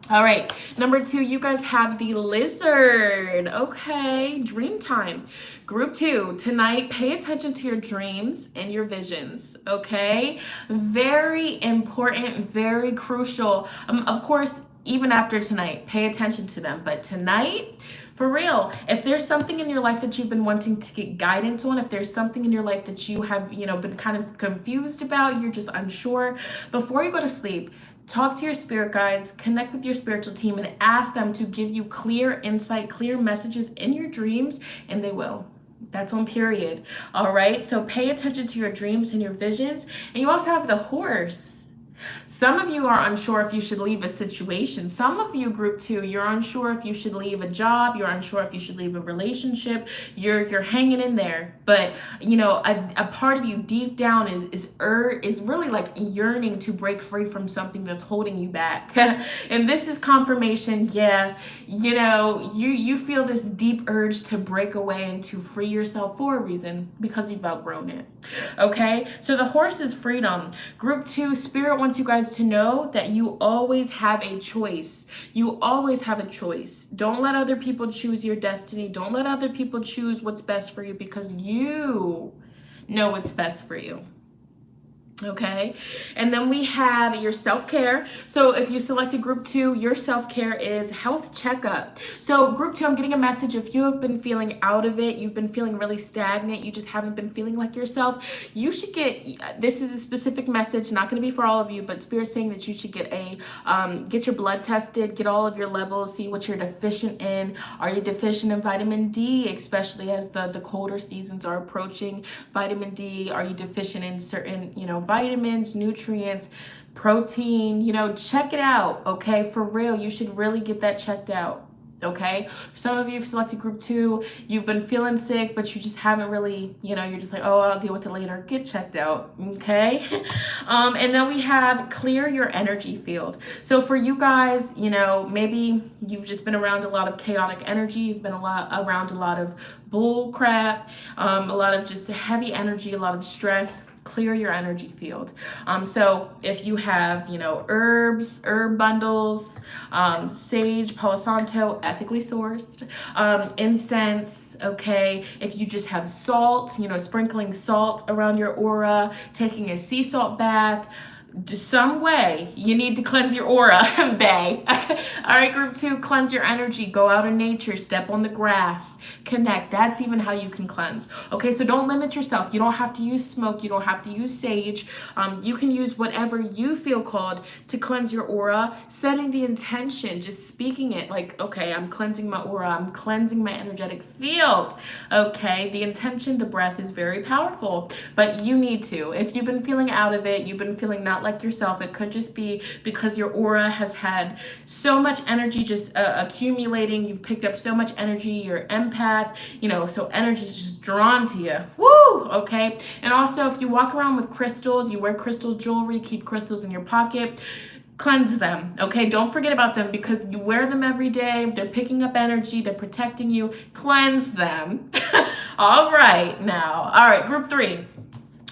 all right, number 2, you guys have the lizard. Okay, dream time. Group 2, tonight, pay attention to your dreams and your visions, okay? Very important, very crucial. Of course, even after tonight, pay attention to them. But tonight, for real, if there's something in your life that you've been wanting to get guidance on, if there's something in your life that you have, you know, been kind of confused about, you're just unsure, before you go to sleep, talk to your spirit guides, connect with your spiritual team, and ask them to give you clear insight, clear messages in your dreams, and they will. That's on period. All right, so pay attention to your dreams and your visions. And you also have the horse. Some of you are unsure if you should leave a situation. Some of you, group 2, you're unsure if you should leave a job. You're unsure if you should leave a relationship. You're hanging in there. But, you know, a part of you deep down is really like yearning to break free from something that's holding you back. And this is confirmation. Yeah, you know, you feel this deep urge to break away and to free yourself for a reason, because you've outgrown it. Okay, so the horse is freedom. Group 2, spirit wants you guys to know that you always have a choice. You always have a choice. Don't let other people choose your destiny. Don't let other people choose what's best for you, because you know what's best for you. Okay, and then we have your self-care. So if you selected group 2, your self-care is health checkup. So group 2, I'm getting a message. If you have been feeling out of it, you've been feeling really stagnant, you just haven't been feeling like yourself, you should get, this is a specific message, not going to be for all of you, but Spirit's saying that you should get get your blood tested, get all of your levels, see what you're deficient in. Are you deficient in vitamin D, especially as the colder seasons are approaching? Vitamin D, are you deficient in certain, you know, vitamins, nutrients, protein? You know, check it out, okay? For real, you should really get that checked out, okay? Some of you have selected group 2, you've been feeling sick, but you just haven't really, you know, you're just like, oh, I'll deal with it later. Get checked out, okay? And then we have clear your energy field. So for you guys, you know, maybe you've just been around a lot of chaotic energy, you've been around a lot of bull crap, a lot of just heavy energy, a lot of stress. Clear your energy field. So if you have, you know, herb bundles, sage, Palo Santo, ethically sourced, incense, okay, if you just have salt, you know, sprinkling salt around your aura, taking a sea salt bath, some way you need to cleanse your aura, bae. All right, group 2, cleanse your energy. Go out in nature, step on the grass, connect. That's even how you can cleanse. Okay, so don't limit yourself. You don't have to use smoke. You don't have to use sage. You can use whatever you feel called to cleanse your aura, setting the intention, just speaking it like, okay, I'm cleansing my aura. I'm cleansing my energetic field. Okay, the intention, the breath is very powerful, but you need to. If you've been feeling out of it, you've been feeling not like yourself, it could just be because your aura has had so much energy just accumulating. You've picked up so much energy, you're empath, you know, so energy is just drawn to you. Woo! Okay. And also, if you walk around with crystals, you wear crystal jewelry, keep crystals in your pocket, cleanse them. Okay, don't forget about them, because you wear them every day. They're picking up energy, they're protecting you. Cleanse them. All right, now, all right, group 3.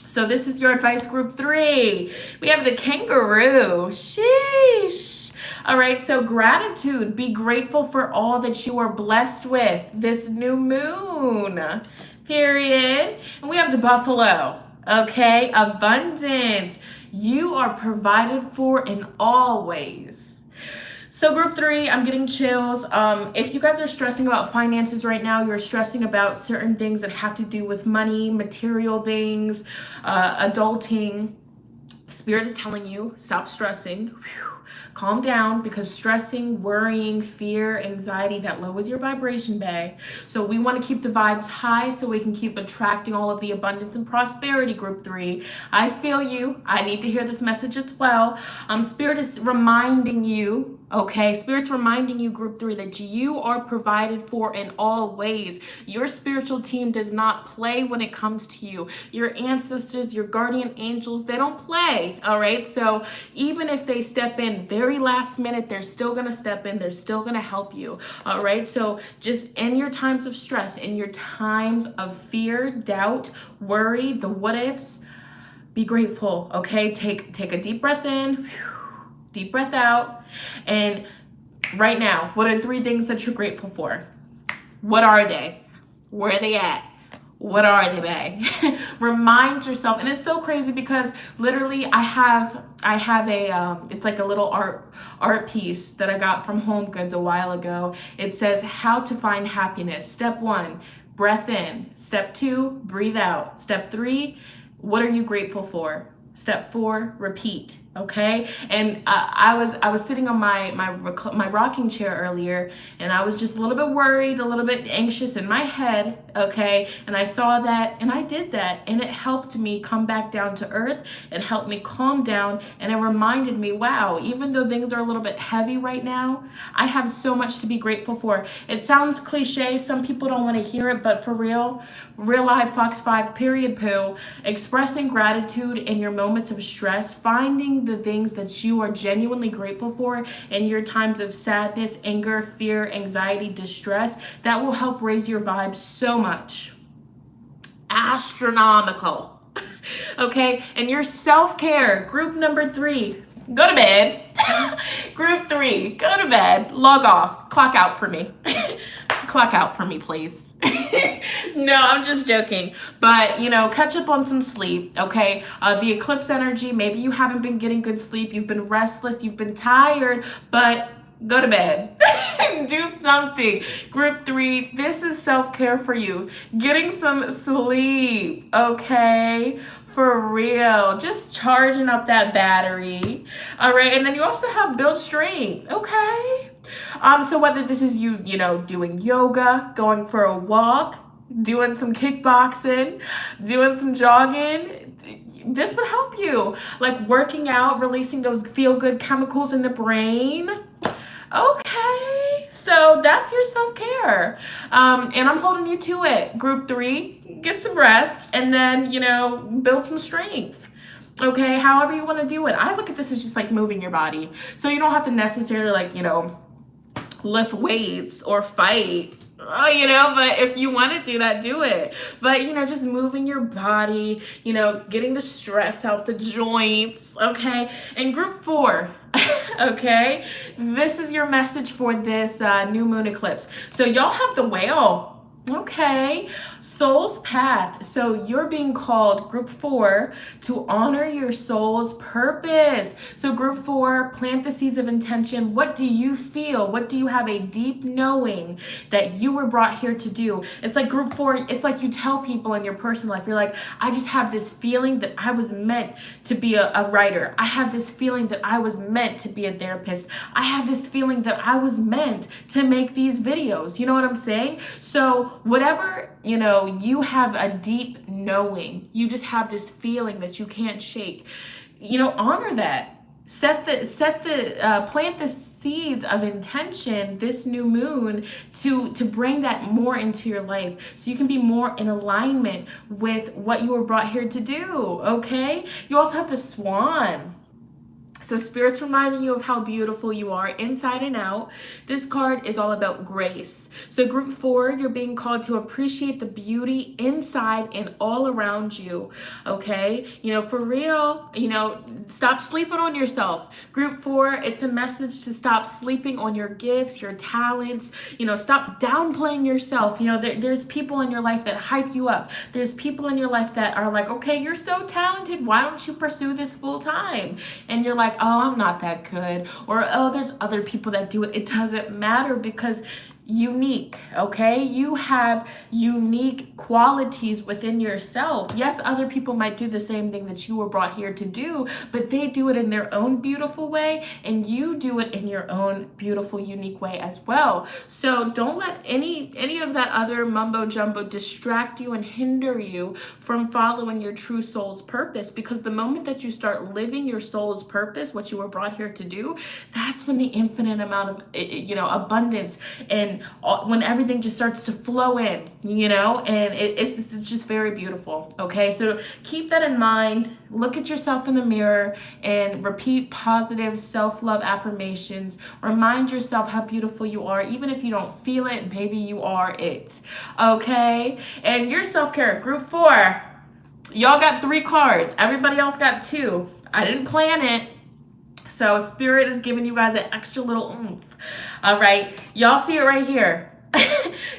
So this is your advice, group 3. We have the kangaroo. Sheesh. All right, so gratitude. Be grateful for all that you are blessed with this new moon. Period. And we have the buffalo. Okay, abundance. You are provided for in all ways. So group 3, I'm getting chills. If you guys are stressing about finances right now, you're stressing about certain things that have to do with money, material things, adulting, Spirit is telling you, stop stressing. Whew. Calm down, because stressing, worrying, fear, anxiety, that lowers your vibration, bae. So we want to keep the vibes high so we can keep attracting all of the abundance and prosperity, group 3. I feel you. I need to hear this message as well. Spirit is reminding you, okay? Spirit's reminding you, group 3, that you are provided for in all ways. Your spiritual team does not play when it comes to you. Your ancestors, your guardian angels, they don't play, all right? So even if they step in very last minute, they're still gonna step in, they're still gonna help you, all right? So just in your times of stress, in your times of fear, doubt, worry, the what ifs, be grateful, okay? Take a deep breath in, deep breath out, and right now, what are 3 things that you're grateful for? What are they? Where are they at? What are they, bae? Remind yourself. And it's so crazy because literally I have a it's like a little art piece that I got from Home Goods a while ago. It says how to find happiness. Step 1, breath in. Step 2, breathe out. Step 3, what are you grateful for? Step 4, repeat. Okay, and I was sitting on my rocking chair earlier, and I was just a little bit worried, a little bit anxious in my head. Okay, and I saw that, and I did that, and it helped me come back down to earth. It helped me calm down, and it reminded me, wow, even though things are a little bit heavy right now, I have so much to be grateful for. It sounds cliche, some people don't want to hear it, but for real life, Fox 5, period, poo, expressing gratitude in your moments of stress, finding the things that you are genuinely grateful for in your times of sadness, anger, fear, anxiety, distress, that will help raise your vibes so much. Astronomical. Okay, and your self-care, group number 3, go to bed. Group 3, go to bed, log off, clock out for me. Clock out for me, please. No, I'm just joking. But, catch up on some sleep, okay? The eclipse energy, maybe you haven't been getting good sleep. You've been restless. You've been tired. But go to bed. Do something. Group 3, this is self-care for you. Getting some sleep, okay? For real. Just charging up that battery. All right. And then you also have build strength, okay? So whether this is you doing yoga, going for a walk, doing some kickboxing, doing some jogging, this would help you. Like working out, releasing those feel-good chemicals in the brain. Okay, so that's your self-care. And I'm holding you to it. Group 3, get some rest, and then, build some strength. Okay, however you want to do it. I look at this as just like moving your body. So you don't have to necessarily lift weights or fight, but if you want to do that, do it. But, just moving your body, getting the stress out the joints, okay? And group 4, okay? This is your message for this new moon eclipse. So y'all have the whale. Okay, soul's path. So you're being called, group 4, to honor your soul's purpose. So group 4, plant the seeds of intention. What do you feel? What do you have a deep knowing that you were brought here to do? It's like group 4, it's like you tell people in your personal life, you're like, I just have this feeling that I was meant to be a writer. I have this feeling that I was meant to be a therapist. I have this feeling that I was meant to make these videos. You know what I'm saying? So whatever, you have a deep knowing, you just have this feeling that you can't shake, honor that. Plant the seeds of intention this new moon to bring that more into your life so you can be more in alignment with what you were brought here to do, okay? You also have the Swan. So Spirit's reminding you of how beautiful you are inside and out. This card is all about grace. So group 4, you're being called to appreciate the beauty inside and all around you, okay? You know, for real, you know, stop sleeping on yourself. Group 4, it's a message to stop sleeping on your gifts, your talents, you know, stop downplaying yourself. You know, there's people in your life that hype you up. There's people in your life that are like, okay, you're so talented. Why don't you pursue this full time? And you're like, oh, I'm not that good, or oh, there's other people that do it. It doesn't matter, because unique, okay? You have unique qualities within yourself. Yes, other people might do the same thing that you were brought here to do, but they do it in their own beautiful way, and you do it in your own beautiful, unique way as well. So don't let any of that other mumbo jumbo distract you and hinder you from following your true soul's purpose, because the moment that you start living your soul's purpose, what you were brought here to do, that's when the infinite amount of, you know, abundance and when everything just starts to flow in, you know, and it's just very beautiful. Okay, so keep that in mind. Look at yourself in the mirror and repeat positive self-love affirmations. Remind yourself how beautiful you are. Even if you don't feel it, baby, you are it. Okay, and your self-care, group 4, y'all got 3 cards. Everybody else got 2. I didn't plan it, so Spirit is giving you guys an extra little oomph. All right, y'all see it right here.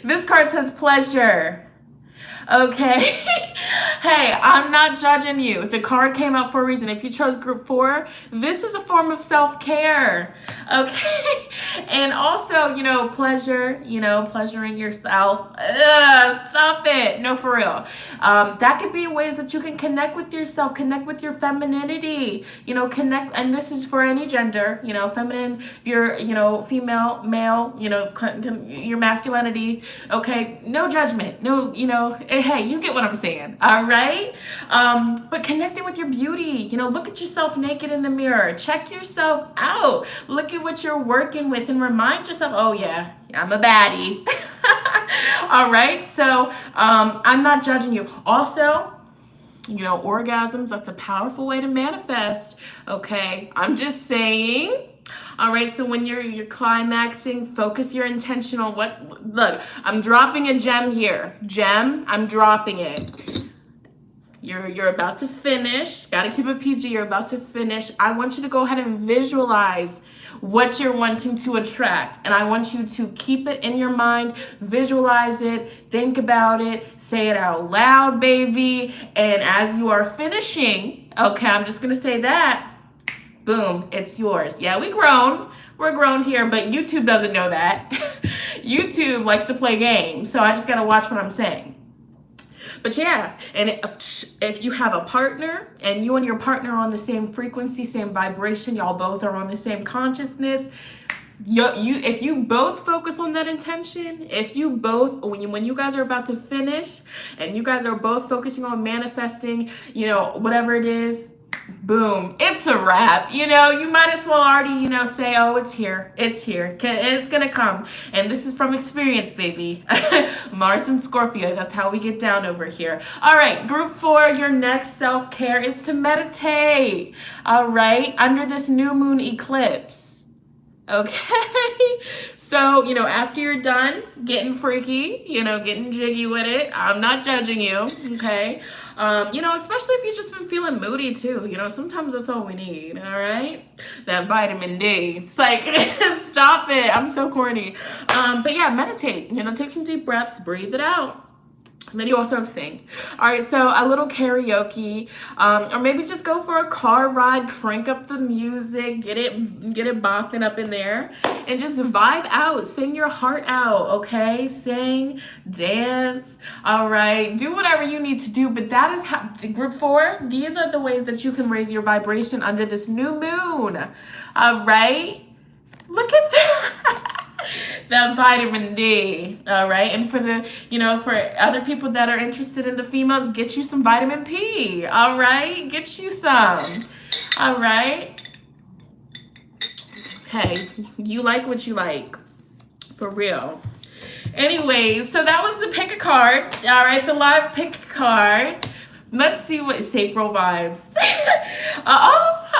This card says pleasure. Okay. Hey, I'm not judging you. The card came out for a reason. If you chose group 4, this is a form of self-care. Okay. And also, you know, pleasure, you know, pleasuring yourself. Stop it. No, for real. That could be ways that you can connect with yourself, connect with your femininity, you know, connect. And this is for any gender, you know, feminine, if you're, you know, female, male, you know, your masculinity. Okay. No judgment. No, you know, hey, you get what I'm saying. All right. But connecting with your beauty, you know, look at yourself naked in the mirror, check yourself out, look at what you're working with, and remind yourself, oh yeah, I'm a baddie. All right. So, I'm not judging you. Also, you know, orgasms, that's a powerful way to manifest. Okay. I'm just saying. All right, so when you're climaxing, focus your intention on what, look, I'm dropping a gem here. Gem, I'm dropping it. You're about to finish. Gotta keep it PG. You're about to finish. I want you to go ahead and visualize what you're wanting to attract. And I want you to keep it in your mind, visualize it, think about it, say it out loud, baby. And as you are finishing, okay, I'm just gonna say that. Boom, it's yours. Yeah, we're grown here, but YouTube doesn't know that. YouTube likes to play games, so I just gotta watch what I'm saying. But yeah, and if you have a partner and you and your partner are on the same frequency, same vibration, y'all both are on the same consciousness, if you both focus on that intention, if you both, when you guys are about to finish and you guys are both focusing on manifesting, you know, whatever it is, boom, it's a wrap. You know, you might as well already, you know, say, oh, it's here, it's gonna come. And this is from experience, baby. Mars and Scorpio, that's how we get down over here. All right, group 4, your next self-care is to meditate. All right, under this new moon eclipse. Okay, so, you know, after you're done getting freaky, you know, getting jiggy with it, I'm not judging you, okay? You know, especially if you've just been feeling moody too, you know, sometimes that's all we need, all right? That vitamin D. It's like, stop it, I'm so corny. But yeah, meditate, you know, take some deep breaths, breathe it out. And then you also sing. All right, so a little karaoke, or maybe just go for a car ride, crank up the music, get it bopping up in there, and just vibe out, sing your heart out, okay? Sing, dance, all right? Do whatever you need to do, but that is how, group 4, these are the ways that you can raise your vibration under this new moon, all right? Look at that. That vitamin D, all right? And for the, you know, for other people that are interested in the females, get you some vitamin P, all right? Get you some, all right? Hey, you like what you like, for real. Anyways, so that was the pick a card, all right? The live pick a card. Let's see what sacral vibes.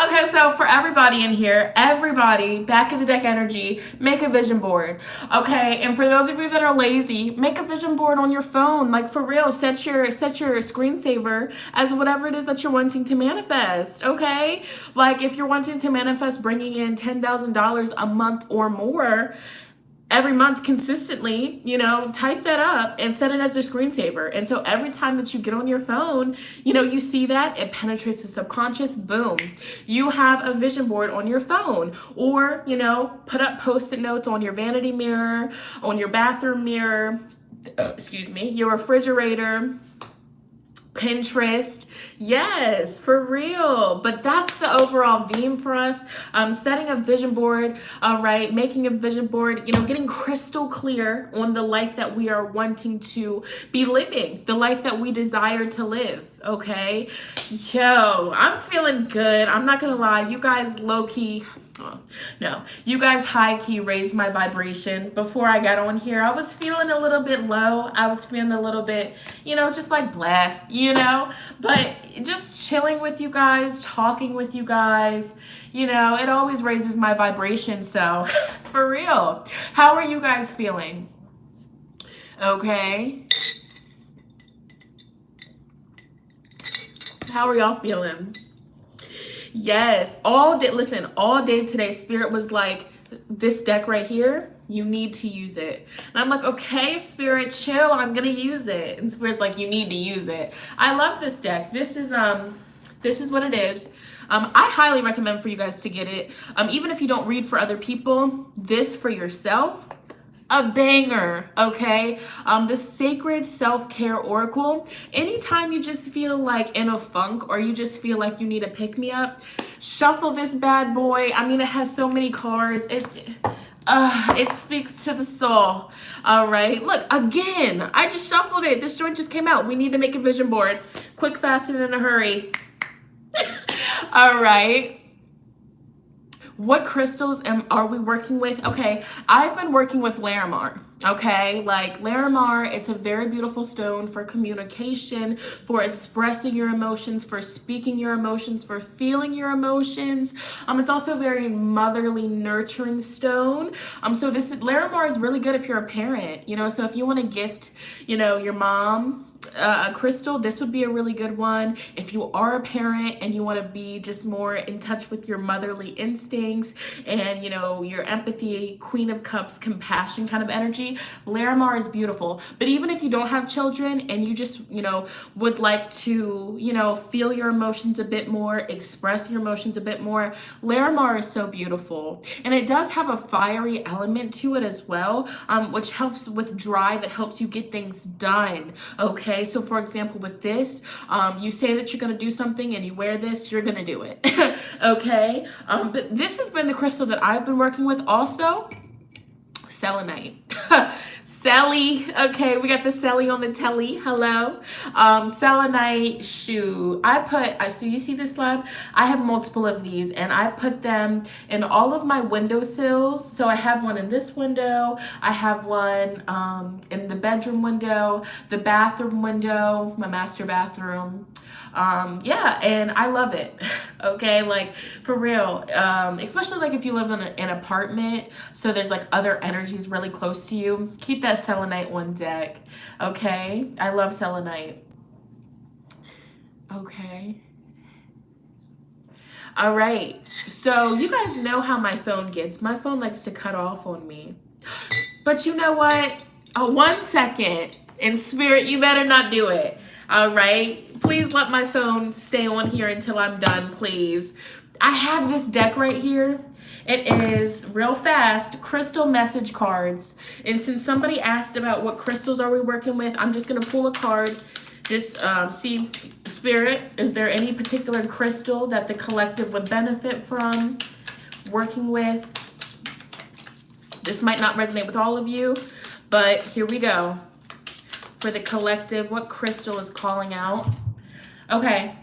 Okay, so for everybody in here, everybody, back in the deck energy, make a vision board. Okay, and for those of you that are lazy, make a vision board on your phone. Like for real, set your screensaver as whatever it is that you're wanting to manifest. Okay, like if you're wanting to manifest bringing in $10,000 a month or more, every month consistently, you know, type that up and set it as a screensaver. And so every time that you get on your phone, you know, you see that, it penetrates the subconscious, boom. You have a vision board on your phone. Or, you know, put up Post-it notes on your vanity mirror, on your bathroom mirror, excuse me, your refrigerator, Pinterest. Yes, for real. But that's the overall theme for us. Setting a vision board, right? Making a vision board, you know, getting crystal clear on the life that we are wanting to be living, the life that we desire to live. Okay. Yo, I'm feeling good. I'm not gonna lie. You guys low key. Oh, no, you guys high key raised my vibration before I got on here. I was feeling a little bit low. I was feeling a little bit, you know, just like blah, you know, but just chilling with you guys, talking with you guys, you know, it always raises my vibration. So for real, how are you guys feeling? Okay. How are y'all feeling? Yes, all day. Listen, all day today, Spirit was like, this deck right here, you need to use it. And I'm like, okay, Spirit, chill. I'm gonna use it. And Spirit's like, you need to use it. I love this deck. This is what it is. I highly recommend for you guys to get it. Even if you don't read for other people, this for yourself. A banger, okay? The Sacred Self-Care Oracle. Anytime you just feel like in a funk or you just feel like you need a pick-me-up, shuffle this bad boy. I mean, it has so many cards. It speaks to the soul. All right, look, again, I just shuffled it. This joint just came out. We need to make a vision board. Quick, fast, and in a hurry. All right. What crystals are we working with? Okay, I've been working with Larimar. Okay, like Larimar, it's a very beautiful stone for communication, for expressing your emotions, for speaking your emotions, for feeling your emotions. It's also a very motherly, nurturing stone. So Larimar is really good if you're a parent, you know, so if you want to gift, you know, your mom a crystal, this would be a really good one. If you are a parent and you want to be just more in touch with your motherly instincts and, you know, your empathy, Queen of Cups, compassion kind of energy, Larimar is beautiful. But even if you don't have children and you just, you know, would like to, you know, feel your emotions a bit more, express your emotions a bit more, Larimar is so beautiful. And it does have a fiery element to it as well, which helps with drive. It helps you get things done. Okay. So for example, with this, you say that you're going to do something and you wear this, you're going to do it. Okay. But this has been the crystal that I've been working with also. Selenite. Selly. Okay, we got the Selly on the telly. Hello. Selenite shoe. So you see this slab? I have multiple of these and I put them in all of my windowsills. So I have one in this window. I have one in the bedroom window, the bathroom window, my master bathroom. Yeah, and I love it. Okay, like for real, especially like if you live in an apartment, so there's like other energies really close to you, keep that selenite on deck. Okay, I love selenite. Okay. All right, so you guys know how my phone gets. My phone likes to cut off on me. But you know what? 1 second. In spirit, you better not do it. All right, please let my phone stay on here until I'm done, please. I have this deck right here. It is real fast crystal message cards. And since somebody asked about what crystals are we working with, I'm just gonna pull a card. Just see, Spirit, is there any particular crystal that the collective would benefit from working with? This might not resonate with all of you, but here we go. For the collective, what crystal is calling out? Okay,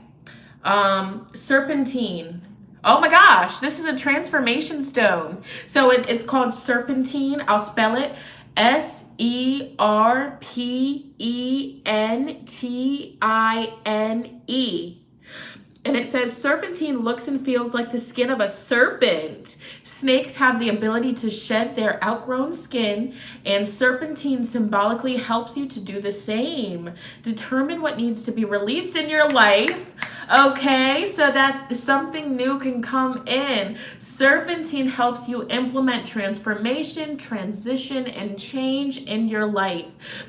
Serpentine. Oh my gosh, this is a transformation stone. So it's called Serpentine. I'll spell it Serpentine. And it says, serpentine looks and feels like the skin of a serpent. Snakes have the ability to shed their outgrown skin, and serpentine symbolically helps you to do the same. Determine what needs to be released in your life, okay, so that something new can come in. Serpentine helps you implement transformation, transition, and change in your life,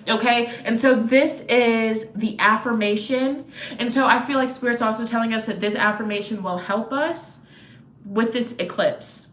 okay? And so this is the affirmation. And so I feel like Spirit's also telling us that this affirmation will help us with this eclipse.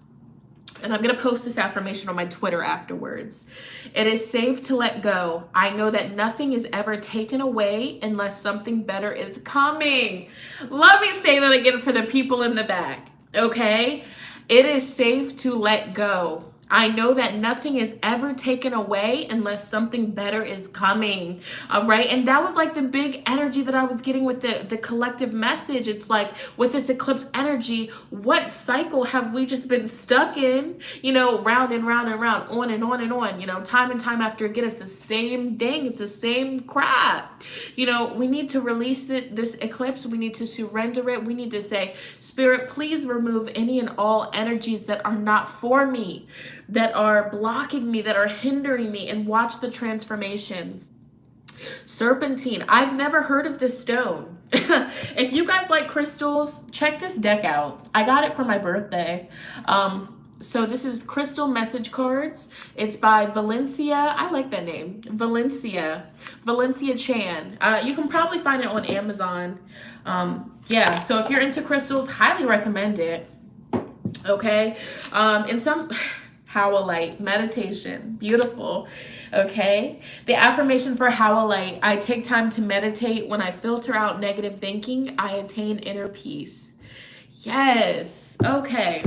And I'm going to post this affirmation on my Twitter afterwards. It is safe to let go. I know that nothing is ever taken away unless something better is coming. Let me say that again for the people in the back, okay? It is safe to let go. I know that nothing is ever taken away unless something better is coming. All right. And that was like the big energy that I was getting with the collective message. It's like with this eclipse energy, what cycle have we just been stuck in? You know, round and round and round, on and on and on, you know, time and time after again. It's the same thing. It's the same crap. You know, we need to release this eclipse. We need to surrender it. We need to say, Spirit, please remove any and all energies that are not for me, that are blocking me, that are hindering me, and watch the transformation. Serpentine, I've never heard of this stone. If you guys like crystals, check this deck out. I got it for my birthday. So this is Crystal Message Cards. It's by Valencia. I like that name. Valencia Chan. You can probably find it on Amazon. Yeah, so if you're into crystals, highly recommend it. Okay. And some Howlite meditation, beautiful. Okay, the affirmation for Howlite: I take time to meditate. When I filter out negative thinking, I attain inner peace. Yes. Okay,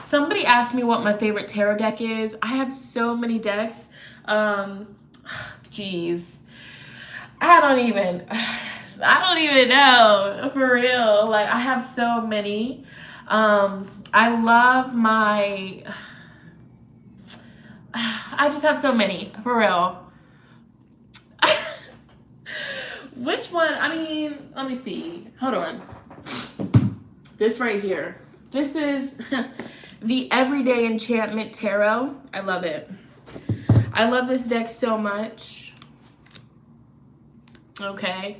somebody asked me what my favorite tarot deck is. I have so many decks. Geez, I don't even know, for real. Like, I have so many. I love my, I just have so many, for real. Which one? I mean, let me see. Hold on. This right here. This is the Everyday Enchantment Tarot. I love it. I love this deck so much. Okay.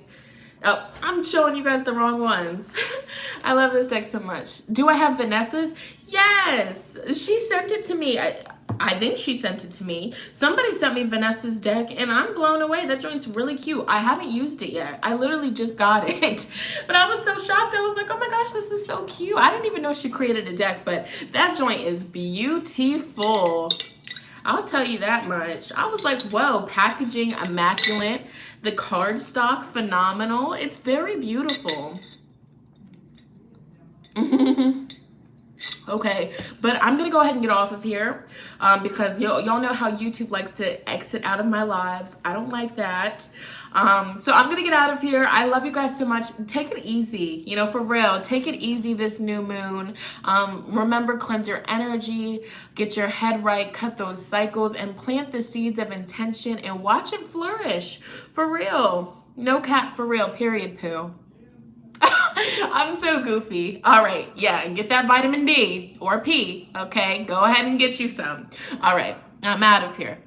Oh, I'm showing you guys the wrong ones. I love this deck so much. Do I have Vanessa's? Yes. She sent it to me. I think she sent it to me. Somebody sent me Vanessa's deck, and I'm blown away. That joint's really cute. I haven't used it yet. I literally just got it. But I was so shocked. I was like, oh my gosh, this is so cute. I didn't even know she created a deck, but that joint is beautiful. I'll tell you that much. I was like, whoa, packaging immaculate. The cardstock, phenomenal. It's very beautiful. Okay, but I'm gonna go ahead and get off of here because y'all know how YouTube likes to exit out of my lives. I don't like that. So I'm gonna get out of here. I love you guys so much. Take it easy, you know, for real. Take it easy this new moon. Remember, cleanse your energy, get your head right, cut those cycles, and plant the seeds of intention and watch it flourish. For real. No cap, for real, period, poo. I'm so goofy. All right, yeah, and get that vitamin D or P, okay? Go ahead and get you some. All right, I'm out of here.